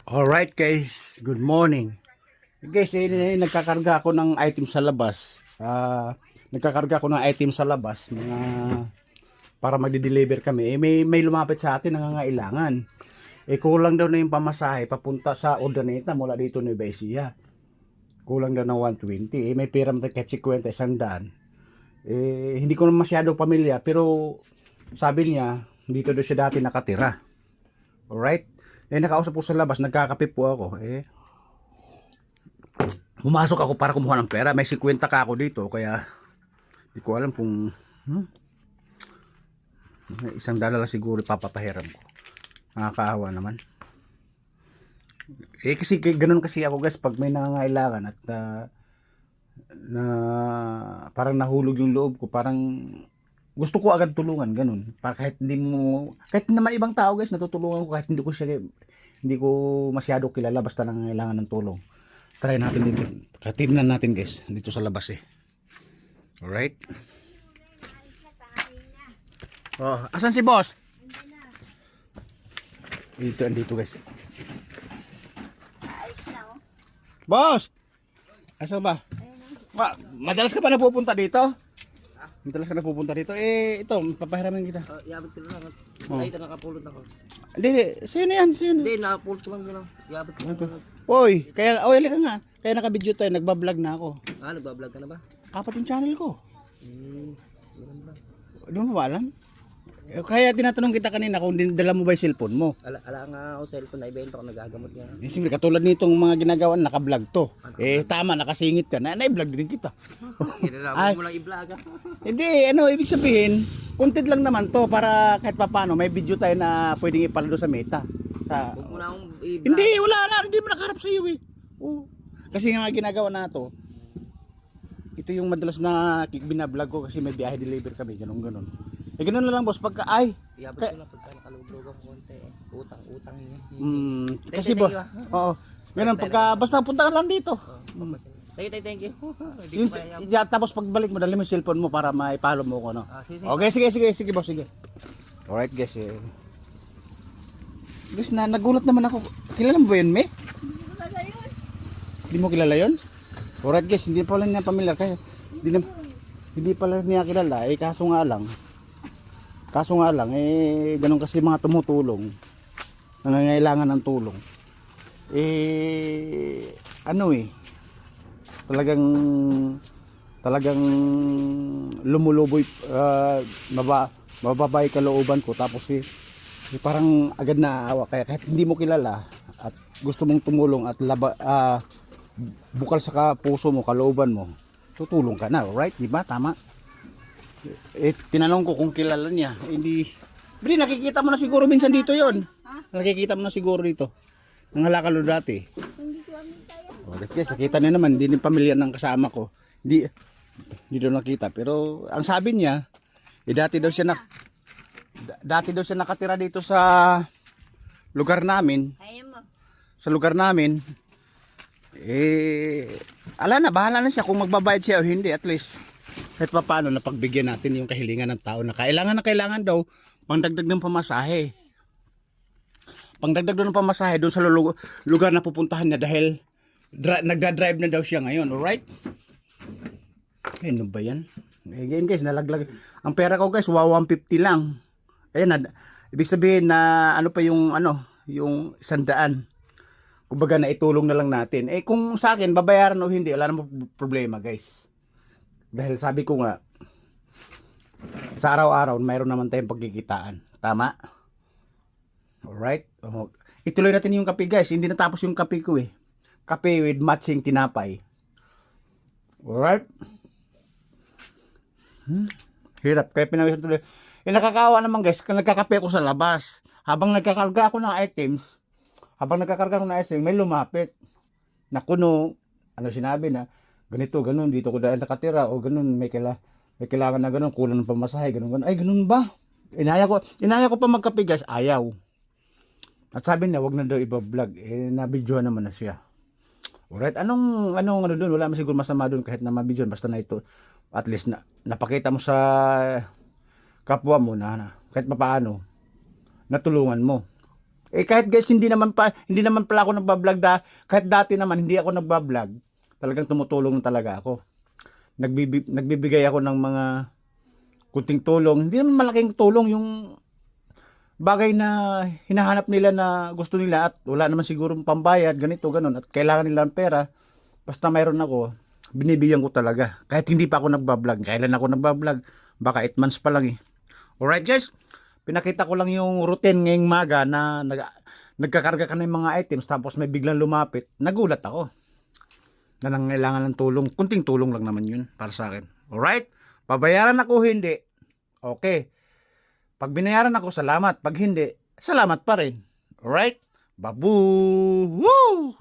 Alright guys, good morning. Guys, nagkakarga ako ng item sa labas. Nagkakarga ako ng item sa labas mga para magde-deliver kami. May lumapit sa atin nangangailangan. Kulang daw na yung pamasahe papunta sa Urdaneta mula dito ni Ecija. Kulang daw ng 120. May pera mo kahit 50, 100. Hindi ko na masyado pamilya pero sabi niya dito daw siya dati nakatira. Alright? Nakausap po sa labas, nagkakape po ako. Pumasok ako para kumuha ng pera. May 50 ka ako dito, kaya hindi ko alam kung $1 lang siguro papapahiram ko. Nakakaawa naman. Kasi ganun kasi ako guys, pag may nangangailangan at na parang nahulog yung loob ko, parang gusto ko agad tulungan, ganun. Para kahit hindi mo, kahit naman ibang tao guys, natutulungan ko kahit hindi ko masyado kilala, basta nangangailangan ng tulong. Try natin dito. Katignan natin guys, dito sa labas Alright. Oh, asan si boss? Andito guys. Boss! Asan ba? Madalas ka pa napupunta dito? Madalas ka napupunta dito. Ito, papahiramin kita. Yabot ko lang. Ay, ito nakapulot ako. Hindi, sa'yo na yan, sa'yo na. Hindi, nakapulot ko lang yun. Yabot ko lang. Oy, halika nga. Kaya naka-video tayo, nagbablog na ako. Nagbablog ka na ba? 4 yung channel ko. Meron ba? Di mo ba alam? Kaya tinatanong kita kanina kung dala mo ba yung cellphone mo. Ala nga ako cellphone na ibento ko, nagagamot niya. Simple, katulad nitong mga ginagawa, naka-vlog to. Tama, nakasingit ka. Na-vlog din kita. Kinalaman mo lang i-vlog Hindi, ibig sabihin, content lang naman to para kahit papano, may video tayo na pwedeng ipalado sa Meta. Huwag mo na akong i-vlog. Hindi, wala na. Hindi mo nakaharap sa iyo Kasi nga ginagawa na to, ito yung madalas na binablog ko kasi may biyahe deliver kami, ganun. Ganun na lang boss, pagka Yabot ko lang pagka nakalublog ako konti. Utang niya. Kasi ba, oo. Ganun, basta punta ka lang dito. Thank you. Tapos pagbalik mo, dali mo yung cellphone mo para maipalo mo ko, no? Okay, sige boss, sige. Alright guys, Guys, nagulat naman ako. Kilala mo ba yun, Me? Hindi mo kilala yun? Alright guys, hindi pala niya pamilyar. Kaya, hindi pala niya kilala. Kaso nga lang, ganun kasi mga tumutulong. Nangangailangan ng tulong. Talagang lumuluboy, mababay kalooban ko. Tapos parang agad naaawa. Kaya kahit hindi mo kilala at gusto mong tumulong at bukal sa puso mo, kalooban mo, tutulong ka na, right? Diba? Tama? Tinanong ko kung kilala niya. Hindi. Bri, nakikita mo na siguro minsan dito yon. Nakikita mo na siguro dito. Nangalakalo dati. Guys, nakita niyo naman, hindi din pamilya ng kasama ko. Hindi daw nakita. Pero ang sabi niya, dati daw siya nakatira dito sa lugar namin. Sa lugar namin. Bahala na siya kung magbabayad siya o hindi. At least kahit pa paano napagbigyan natin yung kahilingan ng tao na kailangan daw pangdagdag ng pamasahe. Pangdagdag ng pamasahe doon sa lugar na pupuntahan niya dahil nagda-drive na daw siya ngayon, alright? Ano ba yan? Again guys, nalaglag. Ang pera ko guys, 150 lang. Ayan, ibig sabihin na yung 100. Kumbaga na itulong na lang natin. Kung sa akin, babayaran o hindi, wala namang problema guys. Dahil sabi ko nga, sa araw-araw, mayroon naman tayong pagkikitaan. Tama? Alright? Ituloy natin yung kape guys. Hindi natapos yung kape ko Kape with matching tinapay. Alright? Hirap. Kaya pinawisan tuloy. Nakakaawa naman guys, nagkakape ako sa labas. Habang nagkakarga ako ng items, may lumapit. Na kuno, sinabi na, ganito, ganun, dito ko dahil nakatira, o ganun, may kailangan na ganun, kulang ng pamasahe, ganun. Ay, ganun ba? Inaya ko pa magkape guys, ayaw. At sabi niya, wag na daw iba-vlog. Nabidyohan naman na siya. Alright, anong doon? Wala man siguro masama doon kahit na mabidyohan, basta na ito, at least napakita mo sa kapwa mo na kahit papaano, natulungan mo. Kahit guys, hindi naman pala ako nagba-vlog kahit dati naman hindi ako nagba-vlog. Talagang tumutulong talaga ako. Nagbibigay ako ng mga kunting tulong. Hindi naman malaking tulong, yung bagay na hinahanap nila na gusto nila at wala naman siguro pambayad, ganito, ganon, at kailangan nila ng pera. Basta mayroon ako, binibigyan ko talaga. Kahit hindi pa ako nagba-vlog. Kailan ako nagba-vlog? Baka 8 months pa lang eh. Alright guys, pinakita ko lang yung routine ngayong maga na nagkakarga ka ng mga items tapos may biglang lumapit. Nagulat ako na nangailangan ng tulong. Kunting tulong lang naman yun para sa akin. Alright? Pabayaran ako, hindi. Okay. Pag binayaran ako, salamat. Pag hindi, salamat pa rin. Alright? Babu! Woo!